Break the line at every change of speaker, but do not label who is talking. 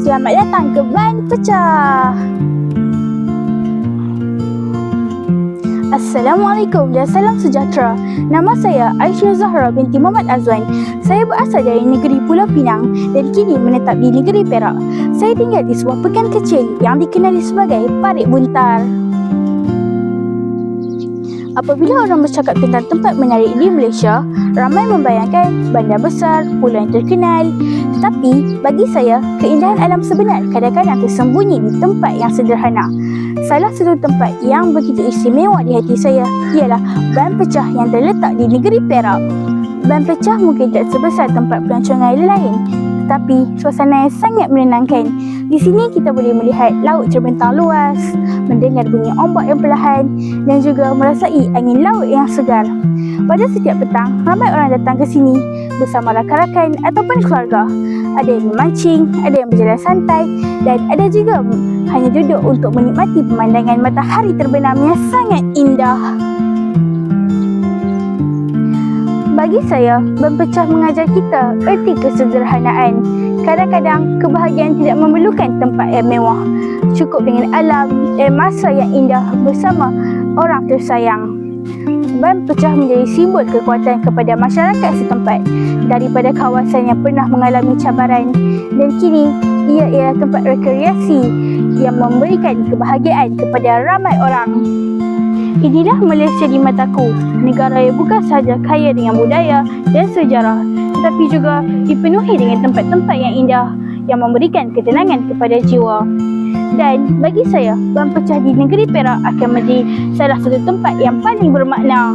Selamat datang ke Ban Pecah. Assalamualaikum dan salam sejahtera. Nama saya Aisyah Zahra binti Muhammad Azwan. Saya berasal dari negeri Pulau Pinang dan kini menetap di negeri Perak. Saya tinggal di sebuah pekan kecil yang dikenali sebagai Parit Buntar. Apabila orang bercakap tentang tempat menarik di Malaysia, ramai membayangkan bandar besar, pulau yang terkenal. Tetapi bagi saya, keindahan alam sebenar kadang-kadang tersembunyi di tempat yang sederhana. Salah satu tempat yang begitu istimewa di hati saya ialah Ban Pecah yang terletak di negeri Perak. Ban Pecah mungkin tak sebesar tempat pelancongan lain, tetapi suasana yang sangat menenangkan. Di sini kita boleh melihat laut terbentang luas, mendengar bunyi ombak yang perlahan dan juga merasai angin laut yang segar. Pada setiap petang, ramai orang datang ke sini bersama rakan-rakan ataupun keluarga. Ada yang memancing, ada yang berjalan santai dan ada juga hanya duduk untuk menikmati pemandangan matahari terbenam yang sangat indah. Bagi saya, Ban Pecah mengajar kita erti kesederhanaan. Kadang-kadang kebahagiaan tidak memerlukan tempat yang mewah. Cukup dengan alam dan masa yang indah bersama orang tersayang. Ban Pecah menjadi simbol kekuatan kepada masyarakat setempat daripada kawasan yang pernah mengalami cabaran, dan kini ia ialah tempat rekreasi yang memberikan kebahagiaan kepada ramai orang. Inilah Malaysia di mataku, negara yang bukan sahaja kaya dengan budaya dan sejarah, tetapi juga dipenuhi dengan tempat-tempat yang indah yang memberikan ketenangan kepada jiwa. Dan bagi saya, Ban Pecah di negeri Perak akan menjadi salah satu tempat yang paling bermakna.